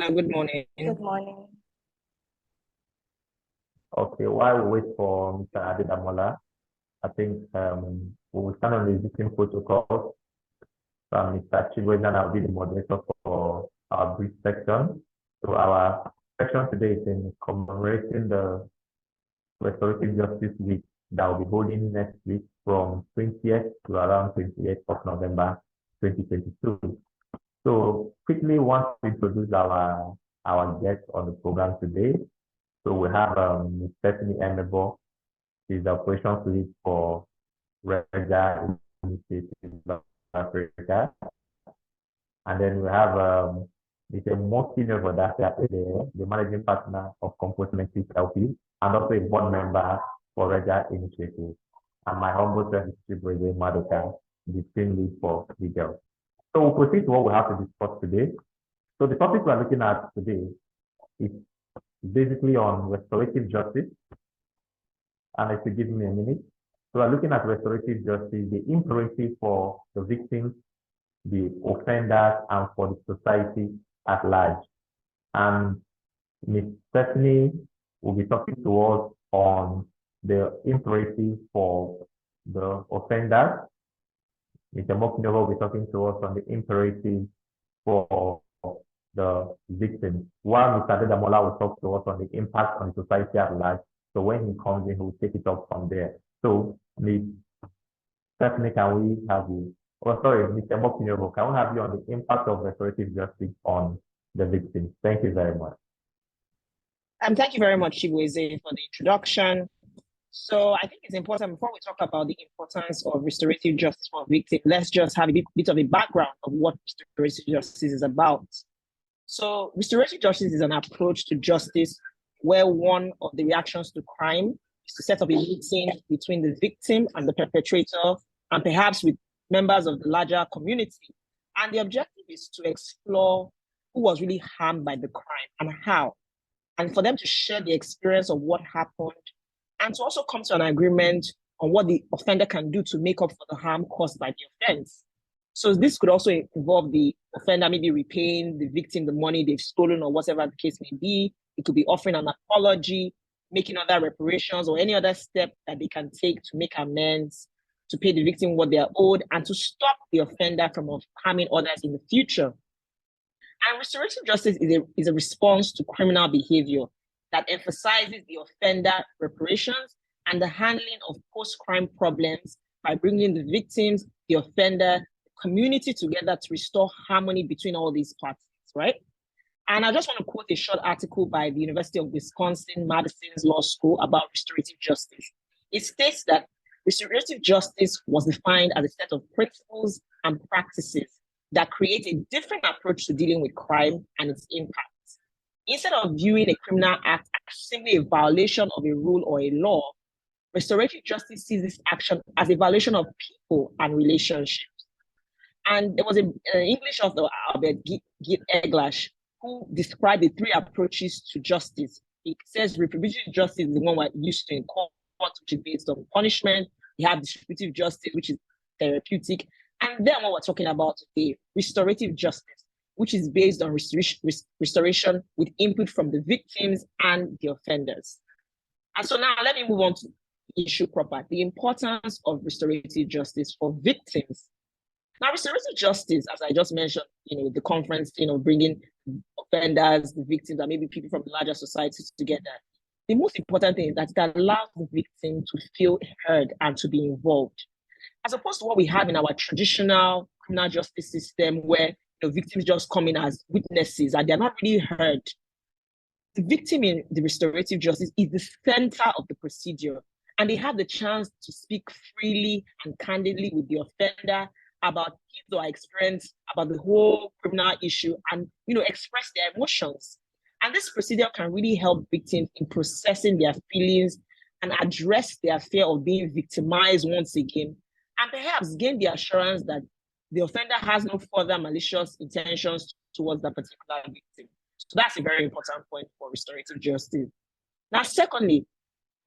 Hello, good morning. Good morning. Okay, while we wait for Mr. Adedamola, I think we will stand on the existing protocol. Mr. Chibwezan, I'll be the moderator for our brief section. So our section today is in commemorating the Restorative Justice Week that will be holding next week from 20th to around 28th of November 2022. So quickly want to introduce our guests on the program today. So we have Ms. Stephanie Emebo. She's the operations lead for Rega Initiative of Africa. And then we have Mr. Moki Nevodasya, the managing partner of Composting LP, and also a board member for Rega Initiative. And my humble self is Chibreze Madoka, the team lead for legal. So we'll proceed to what we have to discuss today. So the topic we're looking at today is basically on restorative justice. And if you give me a minute. So we're looking at restorative justice, the imperative for the victims, the offenders, and for the society at large. And Ms. Stephanie will be talking to us on the imperative for the offenders. Mr. Mokinova will be talking to us on the imperative for the victims, while Mr. Adedamola will talk to us on the impact on society at large. So when he comes in, he'll take it up from there. So, Ms. Stephanie, can we have you? Oh, sorry, Mr. Mokinova, can we have you on the impact of restorative justice on the victims? Thank you very much. Thank you very much, Chibueze, for the introduction. So I think it's important, before we talk about the importance of restorative justice for victims, let's just have a bit of a background of what restorative justice is about. So restorative justice is an approach to justice where one of the reactions to crime is to set up a meeting between the victim and the perpetrator, and perhaps with members of the larger community. And the objective is to explore who was really harmed by the crime and how, and for them to share the experience of what happened, and to also come to an agreement on what the offender can do to make up for the harm caused by the offense. So this could also involve the offender maybe repaying the victim the money they've stolen or whatever the case may be. It could be offering an apology, making other reparations, or any other step that they can take to make amends, to pay the victim what they are owed, and to stop the offender from harming others in the future. And restorative justice is a response to criminal behavior that emphasizes the offender reparations and the handling of post-crime problems by bringing the victims, the offender, the community together to restore harmony between all these parties, right? And I just want to quote a short article by the University of Wisconsin-Madison's Law School about restorative justice. It states that restorative justice was defined as a set of principles and practices that create a different approach to dealing with crime and its impact. Instead of viewing a criminal act as simply a violation of a rule or a law, restorative justice sees this action as a violation of people and relationships. And there was an English author, Albert Eglash, who described the three approaches to justice. He says retributive justice is the one we're used to in court, which is based on punishment. We have distributive justice, which is therapeutic. And then what we're talking about today, restorative justice, which is based on restoration with input from the victims and the offenders. And so now let me move on to the issue proper, the importance of restorative justice for victims. Now, restorative justice, as I just mentioned, the conference, bringing offenders, the victims, and maybe people from the larger society together. The most important thing is that it allows the victim to feel heard and to be involved, as opposed to what we have in our traditional criminal justice system, where victims just come in as witnesses and they're not really heard. The victim in the restorative justice is the center of the procedure, and they have the chance to speak freely and candidly with the offender about his or her experience, about the whole criminal issue, and express their emotions. And this procedure can really help victims in processing their feelings and address their fear of being victimized once again, and perhaps gain the assurance that the offender has no further malicious intentions towards that particular victim. So that's a very important point for restorative justice. Now, secondly,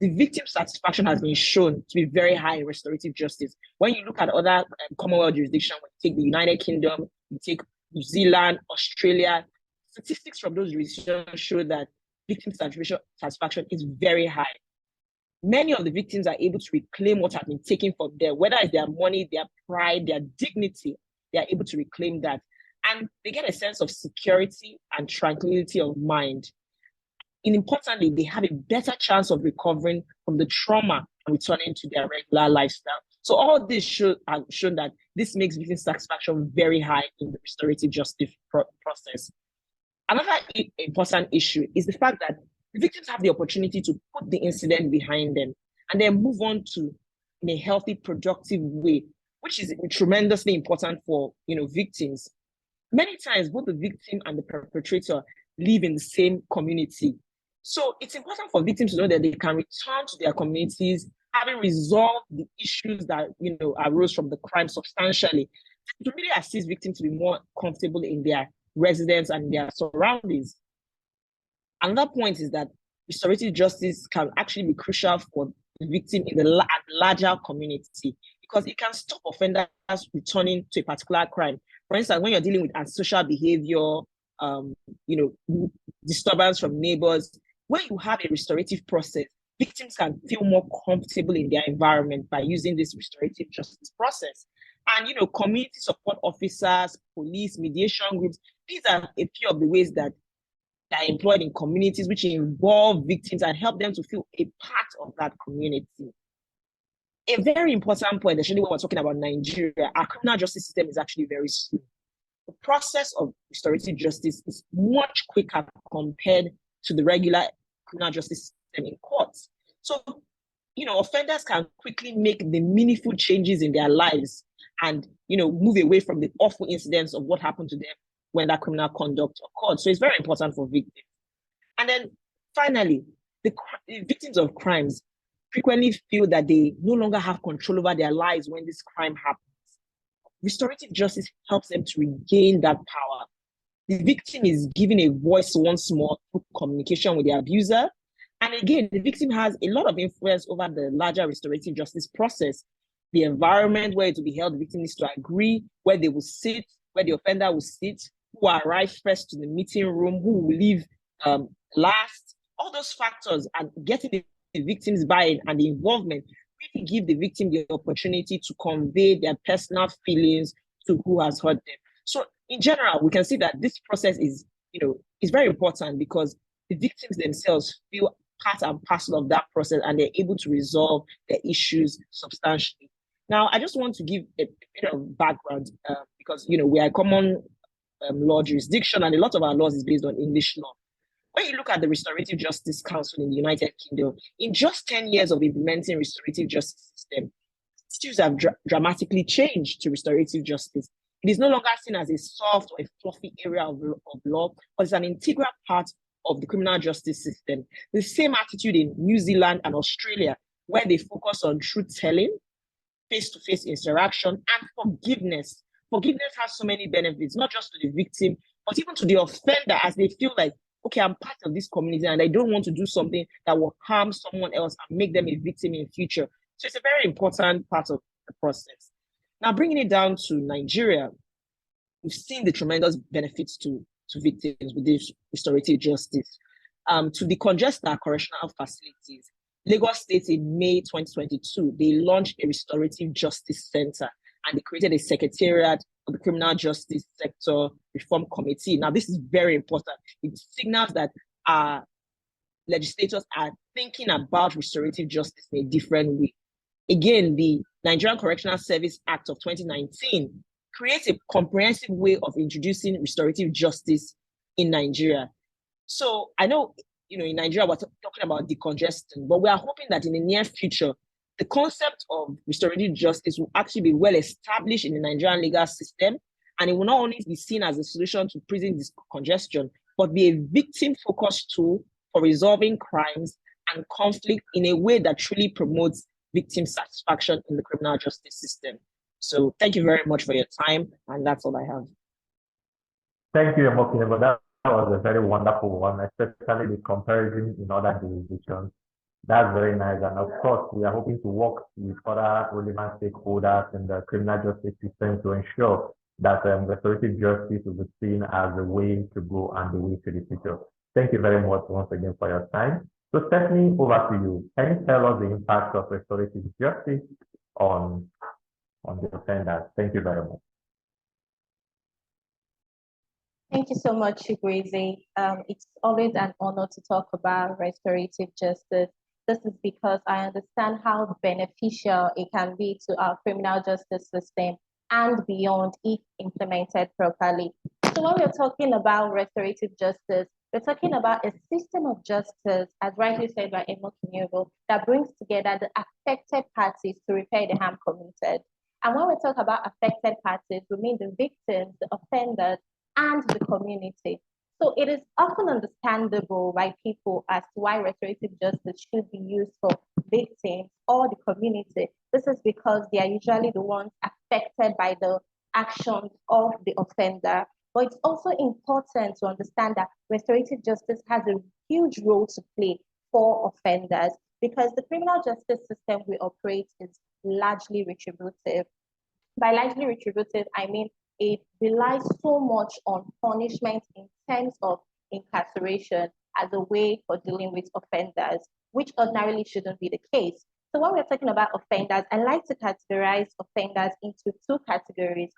the victim satisfaction has been shown to be very high in restorative justice. When you look at other Commonwealth jurisdictions, when you take the United Kingdom, you take New Zealand, Australia, statistics from those jurisdictions show that victim satisfaction is very high. Many of the victims are able to reclaim what has been taken from them, whether it's their money, their pride, their dignity, they are able to reclaim that. And they get a sense of security and tranquility of mind. And importantly, they have a better chance of recovering from the trauma and returning to their regular lifestyle. So all this have shown that this makes victim satisfaction very high in the restorative justice process. Another important issue is the fact that the victims have the opportunity to put the incident behind them and then move on to in a healthy, productive way, which is tremendously important for victims. Many times, both the victim and the perpetrator live in the same community. So it's important for victims to know that they can return to their communities, having resolved the issues that arose from the crime substantially, to really assist victims to be more comfortable in their residence and their surroundings. Another point is that restorative justice can actually be crucial for the victim in the larger community, because it can stop offenders returning to a particular crime. For instance, when you're dealing with antisocial behavior, disturbance from neighbors, when you have a restorative process, victims can feel more comfortable in their environment by using this restorative justice process. And community support officers, police, mediation groups, these are a few of the ways that are employed in communities which involve victims and help them to feel a part of that community. A very important point, especially when we're talking about Nigeria, our criminal justice system is actually very slow. The process of restorative justice is much quicker compared to the regular criminal justice system in courts. So, offenders can quickly make the meaningful changes in their lives and, move away from the awful incidents of what happened to them when that criminal conduct occurred. So it's very important for victims. And then finally, the victims of crimes frequently feel that they no longer have control over their lives when this crime happens. Restorative justice helps them to regain that power. The victim is given a voice once more through communication with the abuser. And again, the victim has a lot of influence over the larger restorative justice process. The environment where it will be held, the victim needs to agree where they will sit, where the offender will sit, who will arrive first to the meeting room, who will leave last. All those factors and getting the victim's buy-in and the involvement really give the victim the opportunity to convey their personal feelings to who has hurt them. So in general, we can see that this process is very important because the victims themselves feel part and parcel of that process and they're able to resolve their issues substantially. Now, I just want to give a bit of background because, we are a common law jurisdiction and a lot of our laws is based on English law. When you look at the Restorative Justice Council in the United Kingdom, in just 10 years of implementing restorative justice system, institutes have dramatically changed to restorative justice. It is no longer seen as a soft or a fluffy area of law, but it's an integral part of the criminal justice system. The same attitude in New Zealand and Australia, where they focus on truth-telling, face-to-face interaction, and forgiveness. Forgiveness has so many benefits, not just to the victim, but even to the offender, as they feel like, okay, I'm part of this community and I don't want to do something that will harm someone else and make them a victim in the future. So it's a very important part of the process. Now, bringing it down to Nigeria, we've seen the tremendous benefits to victims with this restorative justice. To decongest our correctional facilities, Lagos State in May 2022, they launched a restorative justice center and they created a secretariat of the Criminal Justice Sector Reform Committee. Now, this is very important. It signals that our legislators are thinking about restorative justice in a different way. Again, the Nigerian Correctional Service Act of 2019 creates a comprehensive way of introducing restorative justice in Nigeria. So I know, in Nigeria, we're talking about decongestion, but we are hoping that in the near future, the concept of restorative justice will actually be well established in the Nigerian legal system, and it will not only be seen as a solution to prison congestion, but be a victim-focused tool for resolving crimes and conflict in a way that truly promotes victim satisfaction in the criminal justice system. So thank you very much for your time, and that's all I have. Thank you, Emokin, but that was a very wonderful one, especially the comparison in other jurisdictions. That's very nice. And of course, we are hoping to work with other relevant stakeholders in the criminal justice system to ensure that restorative justice will be seen as the way to go and the way to the future. Thank you very much once again for your time. So Stephanie, over to you. Can you tell us the impact of restorative justice on the offenders? Thank you very much. Thank you so much, Chigweze. It's always an honor to talk about restorative justice. This is because I understand how beneficial it can be to our criminal justice system and beyond if implemented properly. So when we're talking about restorative justice, we're talking about a system of justice, as rightly said by Emma Kinyogo, that brings together the affected parties to repair the harm committed. And when we talk about affected parties, we mean the victims, the offenders, and the community. So it is often understandable by people as to why restorative justice should be used for victims or the community. This is because they are usually the ones affected by the actions of the offender. But it's also important to understand that restorative justice has a huge role to play for offenders because the criminal justice system we operate is largely retributive. By largely retributive, I mean it relies so much on punishment in terms of incarceration as a way for dealing with offenders, which ordinarily shouldn't be the case. So when we're talking about offenders, I like to categorize offenders into two categories.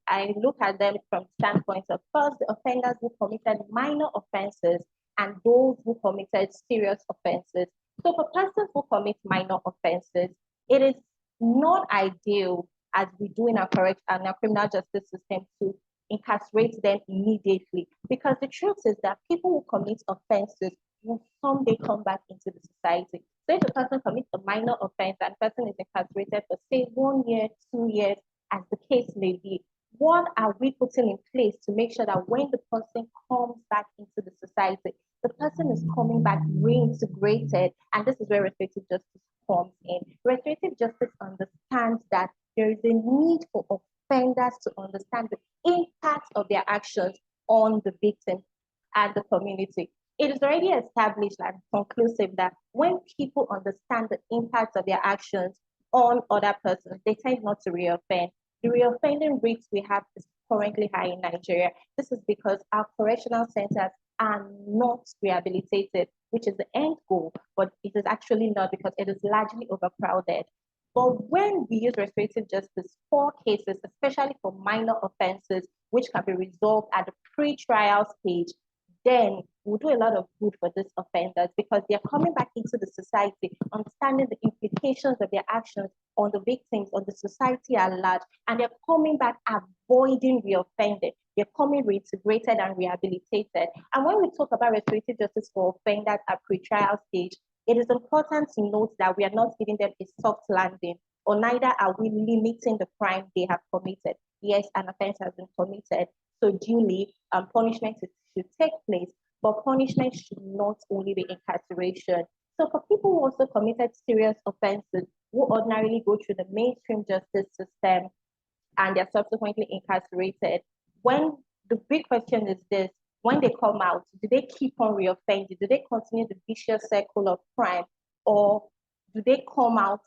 I look at them from the standpoint of first, the offenders who committed minor offenses and those who committed serious offenses. So for persons who commit minor offenses, it is not ideal as we do in our criminal justice system to incarcerate them immediately. Because the truth is that people who commit offenses will someday come back into the society. So if a person commits a minor offense and the person is incarcerated for say 1 year, 2 years, as the case may be, what are we putting in place to make sure that when the person comes back into the society, the person is coming back reintegrated? And this is where restorative justice comes in. Restorative justice understands that there is a need for offenders to understand the impact of their actions on the victim and the community. It is already established and conclusive that when people understand the impact of their actions on other persons, they tend not to reoffend. The reoffending rates we have is currently high in Nigeria. This is because our correctional centers are not rehabilitated, which is the end goal, but it is actually not because it is largely overcrowded. But when we use restorative justice for cases, especially for minor offenses, which can be resolved at the pre-trial stage, then we'll do a lot of good for these offenders because they're coming back into the society, understanding the implications of their actions on the victims, on the society at large, and they're coming back avoiding reoffending. They're coming reintegrated and rehabilitated. And when we talk about restorative justice for offenders at pre-trial stage, it is important to note that we are not giving them a soft landing, or neither are we limiting the crime they have committed. Yes, an offense has been committed, so duly punishment should take place, but punishment should not only be incarceration. So for people who also committed serious offenses, who ordinarily go through the mainstream justice system and they're subsequently incarcerated, when the big question is this: when they come out, do they keep on reoffending? Do they continue the vicious circle of crime? Or do they come out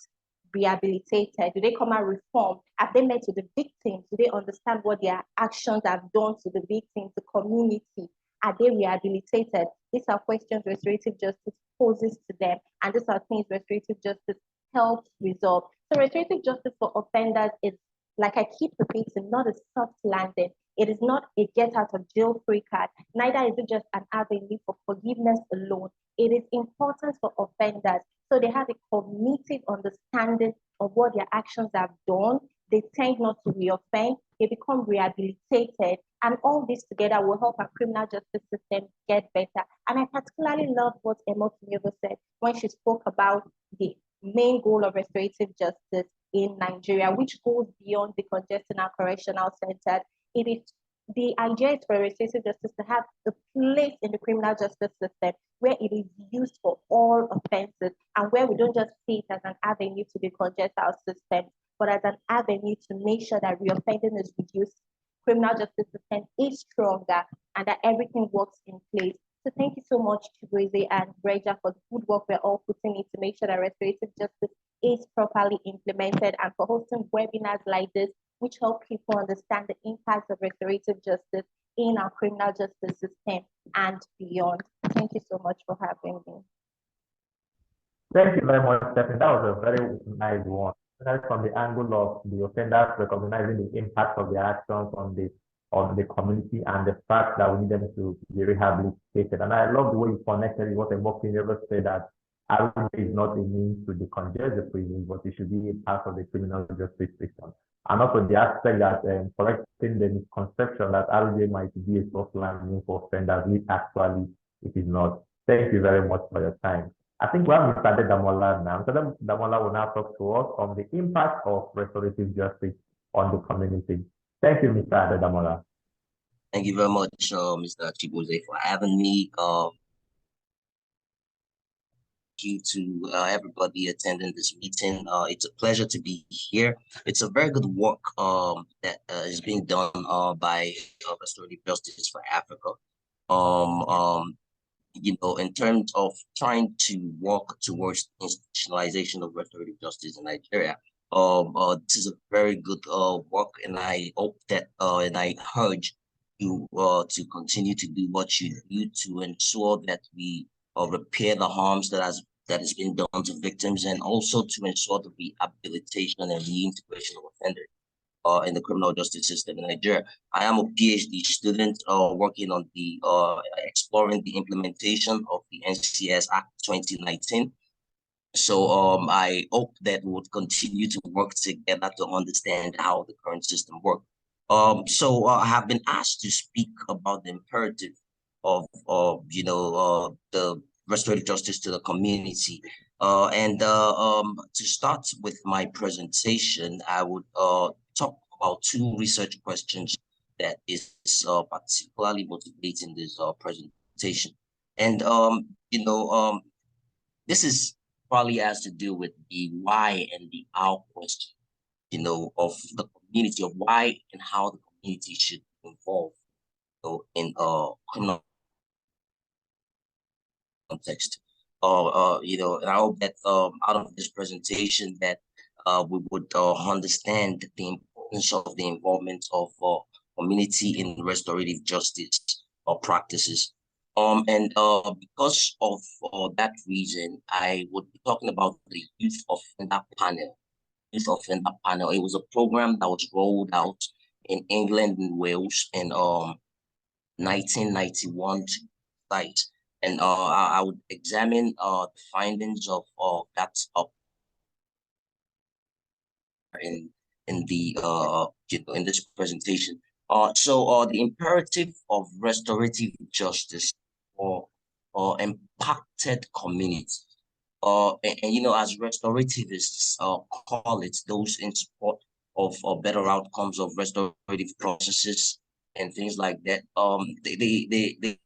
rehabilitated? Do they come out reformed? Have they met with the victims? Do they understand what their actions have done to the victims, the community? Are they rehabilitated? These are questions restorative justice poses to them, and these are things restorative justice helps resolve. So restorative justice for offenders is, like I keep repeating, not a soft landing. It is not a get out of jail free card. Neither is it just an avenue for forgiveness alone. It is important for offenders so they have a cognitive understanding of what their actions have done. They tend not to reoffend. They become rehabilitated. And all this together will help our criminal justice system get better. And I particularly love what Emma Kinyogo said when she spoke about the main goal of restorative justice in Nigeria, which goes beyond the congestion our correctional centers. It is the idea is for restorative justice to have a place in the criminal justice system where it is used for all offenses and where we don't just see it as an avenue to decongest our system, but as an avenue to make sure that reoffending is reduced, criminal justice system is stronger, and that everything works in place. So thank you so much, Chigweze and Breja, for the good work we're all putting in to make sure that restorative justice is properly implemented, and for hosting webinars like this which help people understand the impact of restorative justice in our criminal justice system and beyond. Thank you so much for having me. Thank you very much, Stephanie. That was a very nice one. That's from the angle of the offenders recognizing the impact of their actions on the community and the fact that we need them to be rehabilitated. And I love the way you connected what a working ever said that RJ is not a means to decongest the prison, but it should be a part of the criminal justice system. And also the aspect that correcting the misconception that RJ might be a soft landing for offenders, which actually it is not. Thank you very much for your time. I think we have Mr. Damola now. Mr. Damola will now talk to us on the impact of restorative justice on the community. Thank you, Mr. Damola. Thank you very much, Mr. Chibuze, for having me. Thank you to everybody attending this meeting. It's a pleasure to be here. It's a very good work that is being done by Restorative Justice for Africa. In terms of trying to work towards institutionalization of restorative justice in Nigeria. This is a very good work, and I hope that and I urge you to continue to do what you do to ensure that we repair the harms that has been done to victims, and also to ensure the rehabilitation and reintegration of offenders in the criminal justice system in Nigeria. I am a PhD student working on the exploring the implementation of the NCS Act 2019. So I hope that we would continue to work together to understand how the current system works. So I have been asked to speak about the imperative of the restorative justice to the community. To start with my presentation, I would talk about two research questions that is particularly motivating this presentation. And this is probably has to do with the why and the how question, of the community, of why and how the community should be involved in criminal context. And I hope that out of this presentation that we would understand the importance of the involvement of community in restorative justice practices. Because of that reason, I would be talking about the Youth Offender Panel. Youth Offender Panel. It was a program that was rolled out in England and Wales in 1991 site. And I would examine the findings of that in this presentation. So the imperative of restorative justice for impacted communities. As restorativists call it, those in support of better outcomes of restorative processes and things like that. They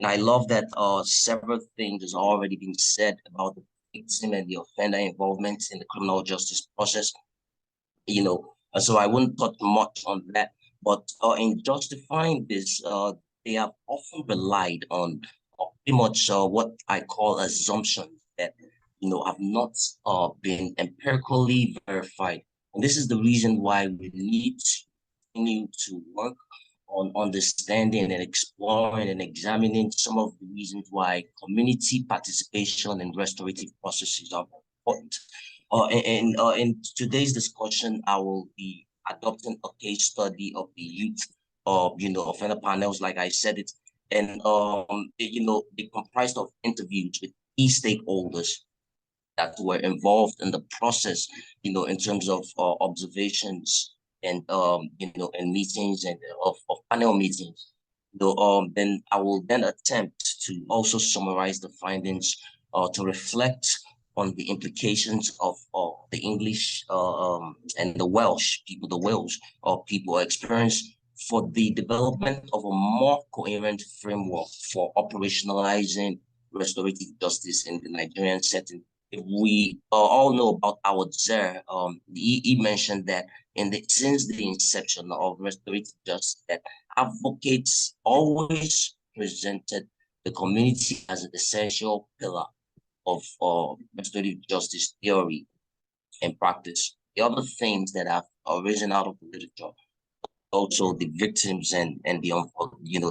And I love that several things has already been said about the victim and the offender involvement in the criminal justice process. So I wouldn't touch much on that. But in justifying this, they have often relied on pretty much what I call assumptions that have not been empirically verified. And this is the reason why we need to continue to work on understanding and exploring and examining some of the reasons why community participation in restorative processes are important. In today's discussion, I will be adopting a case study of the youth, offender panels, like I said it, and they comprised of interviews with key stakeholders that were involved in the process, in terms of observations and and meetings and of panel meetings. Then I will then attempt to also summarize the findings to reflect on the implications of the English and the Welsh people experience for the development of a more coherent framework for operationalizing restorative justice in the Nigerian setting. If we all know about our Zer, he mentioned that since the inception of restorative justice, that advocates always presented the the community as an essential pillar of restorative justice theory and practice. The other themes that have arisen out of the literature, also the victims and the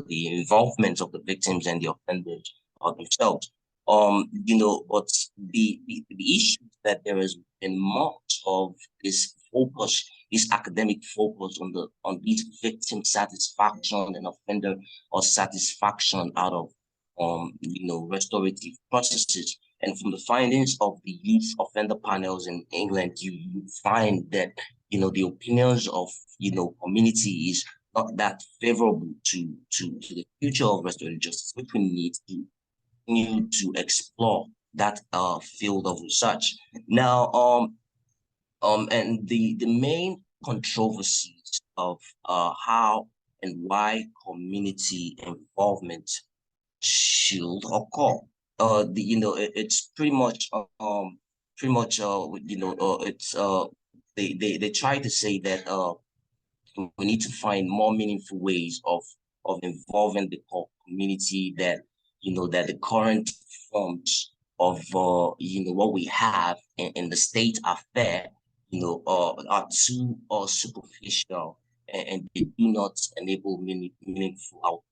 the involvement of the victims and the offenders themselves. But the issue is that there has been much of this focus, this academic focus on these victim satisfaction and offender or satisfaction out of restorative processes. And from the findings of the youth offender panels in England, you find that the opinions of community is not that favorable to the future of restorative justice, which we need to continue to explore that field of research. Now, and the main controversies of how and why community involvement should occur. It's pretty much it's they try to say that we need to find more meaningful ways of involving the community, that that the current forms of what we have in the state affair are too superficial, and they do not enable meaningful outcomes.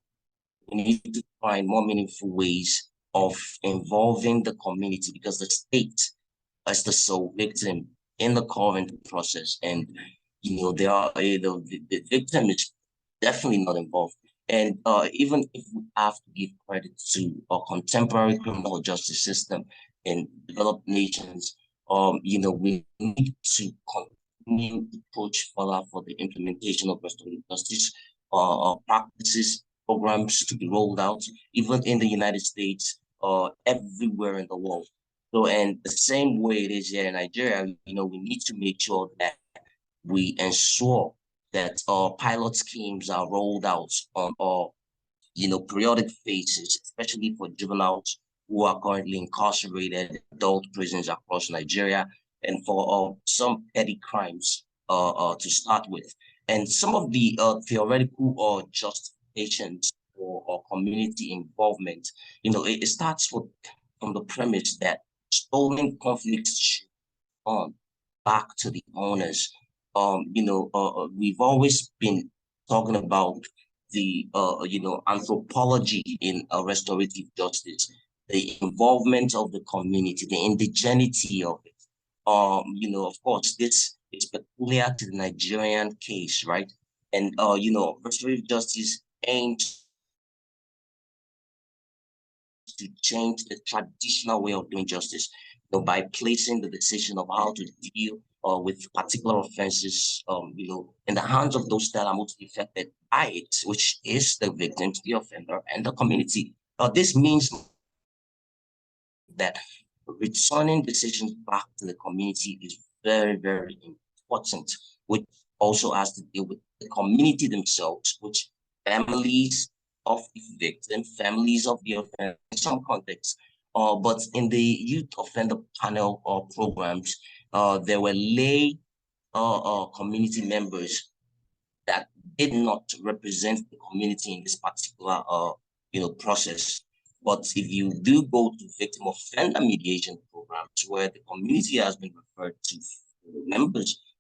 We need to find more meaningful ways of involving the community, because the state as the sole victim in the current process, and there are the victim is definitely not involved. And even if we have to give credit to a contemporary criminal justice system in developed nations, we need to continue to push further for the implementation of restorative justice practices, programs to be rolled out, even in the United States or everywhere in the world. So, and the same way it is here in Nigeria, we need to make sure that we ensure that pilot schemes are rolled out on periodic phases, especially for juveniles who are currently incarcerated in adult prisons across Nigeria, and for some petty crimes to start with. And some of the theoretical justifications for community involvement, it starts from the premise that stolen conflicts should on back to the owners. We've always been talking about the anthropology in restorative justice, the involvement of the community, the indigeneity of it. Of course, this is peculiar to the Nigerian case, right? And restorative justice aims to change the traditional way of doing justice, by placing the decision of how to deal with particular offenses, in the hands of those that are most affected by it, which is the victims, the offender, and the community. This means that returning decisions back to the community is very, very important, which also has to deal with the community themselves, which families of the victim, families of the offender, in some contexts. But in the youth offender panel programs, there were lay community members that did not represent the community in this particular process. But if you do go to victim offender mediation programs, where the community has been referred to,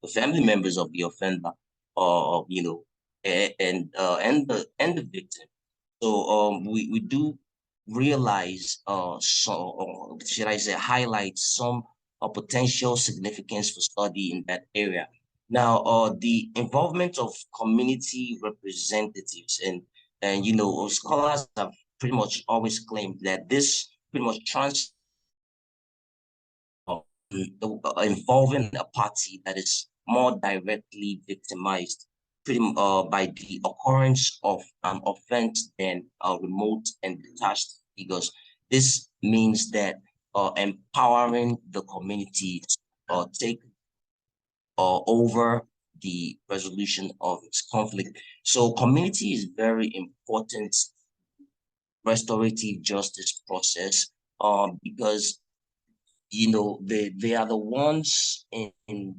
the family members of the offender, and the victim. So we do realize, should I say, highlight some potential significance for study in that area. Now, the involvement of community representatives and scholars have pretty much always claimed that this pretty much involving a party that is more directly victimized by the occurrence of an offense than remote and detached figures. This means that empowering the community to take over the resolution of its conflict. So community is very important restorative justice process because they are the ones in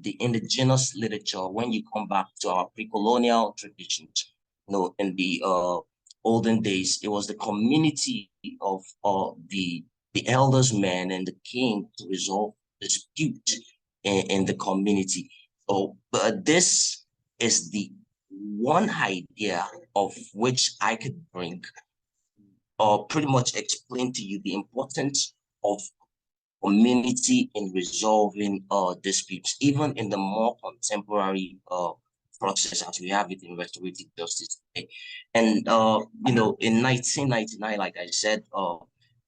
the indigenous literature. When you come back to our pre-colonial traditions, in the olden days, it was the community of the elders men and the king to resolve dispute in the community. So this is the one idea of which I could bring or pretty much explain to you the importance of community in resolving disputes, even in the more contemporary process as we have it in restorative justice today. And you know, in 1999, like I said,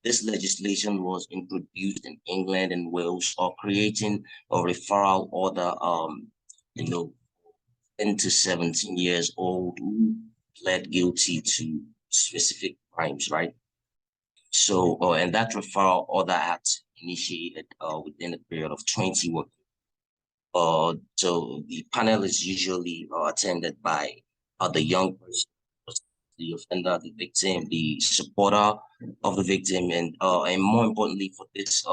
this legislation was introduced in England and Wales, creating a referral order, you know, 10 to 17 years old who pled guilty to specific crimes, right? So, and that referral order had initiated within a period of 20 working. So the panel is usually attended by the young person, the offender, the victim, the supporter of the victim, and more importantly for this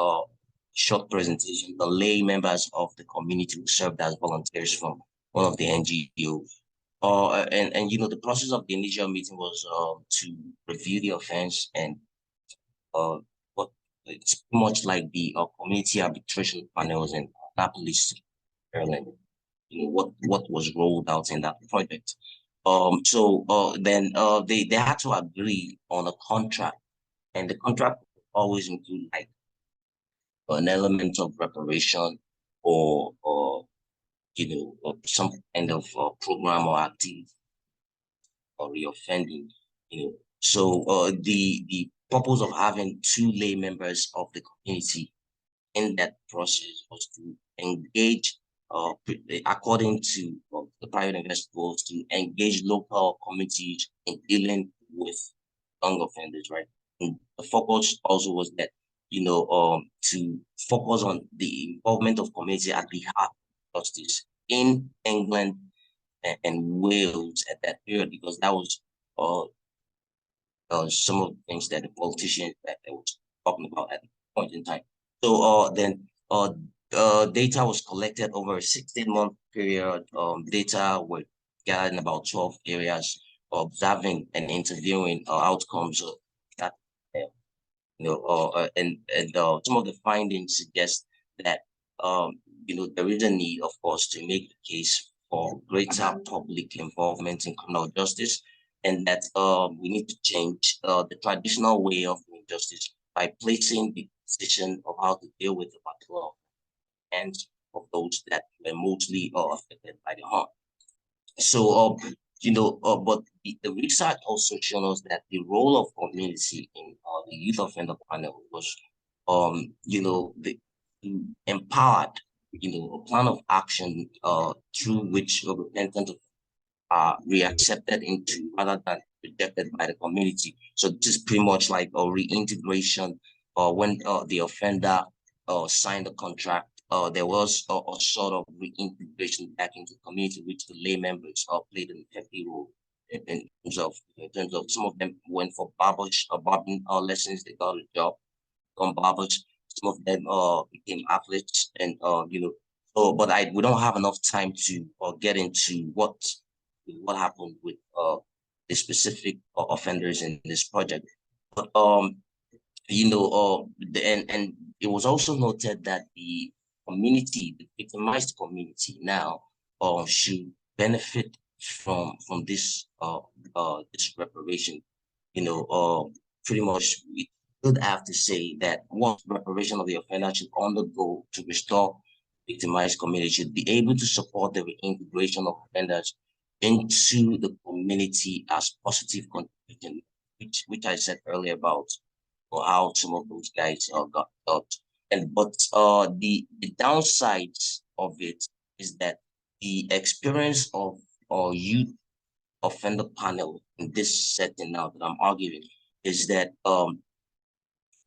short presentation, the lay members of the community who served as volunteers from one of the NGOs. And you know, the process of the initial meeting was to review the offense and what it's much like the community arbitration panels and police Ireland, you know, what was rolled out in that project. So then they had to agree on a contract, and the contract always include like an element of reparation or you know, or some kind of program or activity or reoffending, you know. So the purpose of having two lay members of the community in that process was to engage, according to the private investor, was to engage local communities in dealing with young offenders, right? And the focus also was that, you know, to focus on the involvement of community at the heart of justice in England and Wales at that period, because that was some of the things that the politicians that they were talking about at the point in time. So then data was collected over a 16-month period. Data were gathered in about 12 areas, observing and interviewing outcomes of that. You know, and some of the findings suggest that you know, there is a need, of course, to make the case for greater public involvement in criminal justice, and that we need to change the traditional way of doing justice by placing the decision of how to deal with the particular and of those that were mostly affected by the harm. So, you know, but the research also shows us that the role of community in the youth offender panel was, you know, the empowered, you know, a plan of action through which repentant are reaccepted into rather than rejected by the community. So this is pretty much like a reintegration when the offender signed a contract. There was a sort of reintegration back into the community, which the lay members played an effective role in terms of some of them went for barbering lessons. They got a job, become barbers. Some of them became athletes, and you know. So, but we don't have enough time to get into what happened with the specific offenders in this project. But you know, and it was also noted that the community, the victimized community now, should benefit from this this reparation. You know, pretty much we could have to say that what reparation of the offender should undergo to restore victimized community should be able to support the reintegration of offenders into the community as positive contribution, which I said earlier about or how some of those guys got out. And but the downsides of it is that the experience of youth offender panel in this setting now that I'm arguing is that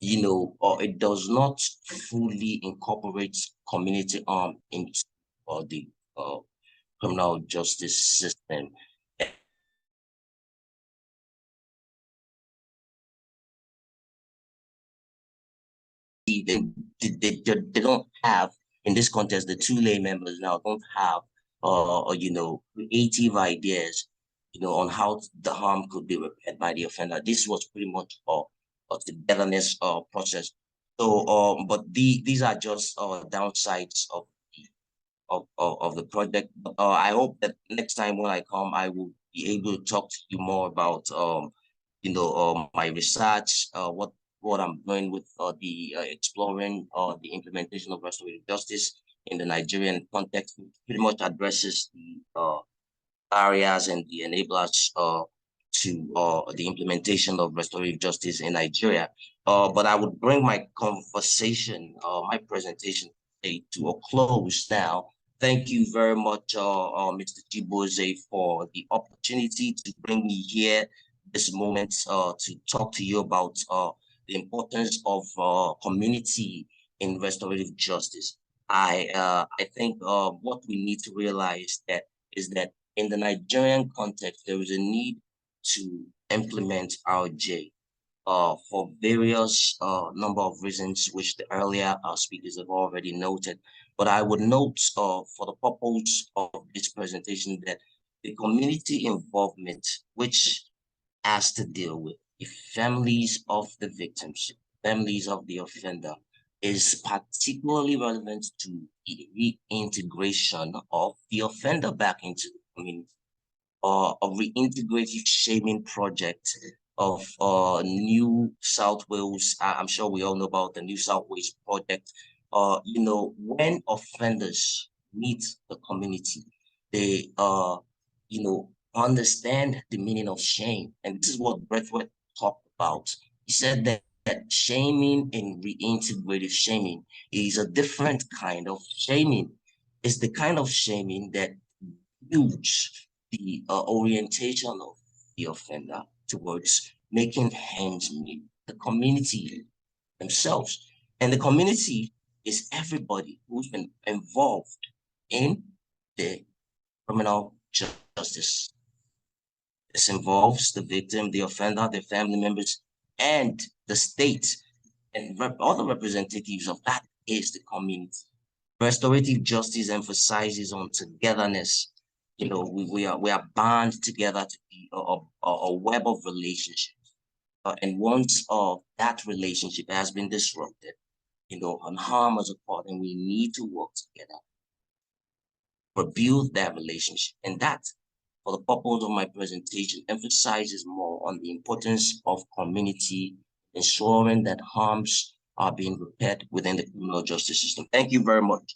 you know, it does not fully incorporate community arm into the criminal justice system. They don't have, in this context, the two lay members now don't have you know, creative ideas on how the harm could be repaired by the offender. This was pretty much a togetherness process. So, but these are just downsides of the project. I hope that next time when I come, I will be able to talk to you more about my research, what I'm doing with the exploring the implementation of restorative justice in the Nigerian context, which pretty much addresses the barriers and the enablers to the implementation of restorative justice in Nigeria. But I would bring my conversation, my presentation today to a close now. Thank you very much, Mr. Chibueze, for the opportunity to bring me here this moment to talk to you about the importance of community in restorative justice. I think what we need to realize is that in the Nigerian context, there is a need to implement RJ for various number of reasons, which the earlier speakers have already noted. But I would note for the purpose of this presentation that the community involvement, which has to deal with the families of the victims, families of the offender, is particularly relevant to the reintegration of the offender back into the community, or a reintegrative shaming project of New South Wales. I'm sure we all know about the New South Wales project. When offenders meet the community, they understand the meaning of shame. And this is what Breathworth talked about. He said that shaming and reintegrative shaming is a different kind of shaming. It's the kind of shaming that builds the orientation of the offender towards making ends meet, the community themselves. And the community is everybody who's been involved in the criminal justice. This involves the victim, the offender, their family members, and the state, and other representatives of that is the community. Restorative justice emphasizes on togetherness. We are bound together to be a web of relationships. And once that relationship has been disrupted, and harm has occurred, and we need to work together to rebuild that relationship. And that, for the purpose of my presentation, emphasizes more on the importance of community, ensuring that harms are being repaired within the criminal justice system. Thank you very much.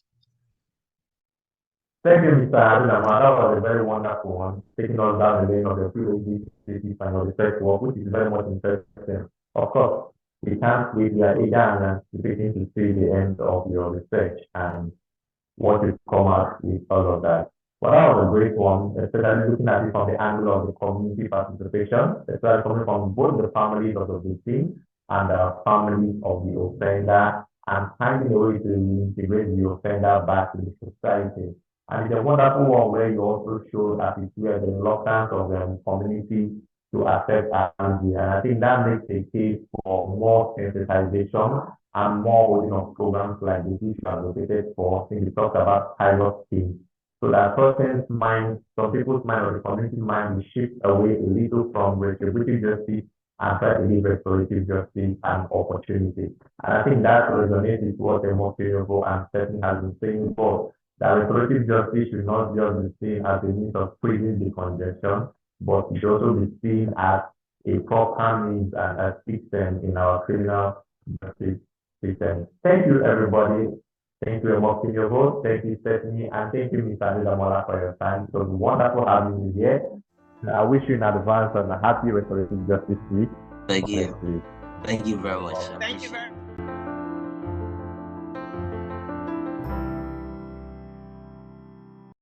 Thank you, Mr. Adilama. That was a very wonderful one, taking us down the lane of the PhD thesis and your research work, which is very much interesting. Of course, we can't wait. We are eager and anticipating to see the end of your research and what you come out with all of that. Well, that was a great one, especially looking at it from the angle of the community participation, especially coming from both the families of the victim and the families of the offender, and finding a way to integrate the offender back to the society. And it's a wonderful one where you also show that it's where the reluctance of the community to accept RG. And I think that makes a case for more sensitization and more holding of programs like the issue advocated for. I think we talked about pilot schemes. So that person's mind, some people's mind or the community mind will shift away a little from retributive justice and try to give restorative justice and opportunity. And I think that resonates with what Emotional and Stephen has been saying before, that restorative justice should not just be seen as a means of freezing the congestion, but it should also be seen as a proper means and a system in our criminal justice system. Thank you, everybody. Thank you, Emotional. Thank you, Stephanie, and thank you, Mr. Adelamola, for your time. It was wonderful having you here. I wish you in advance a happy Restorative Justice Week. Thank you. Thank you very much. Thank you very much.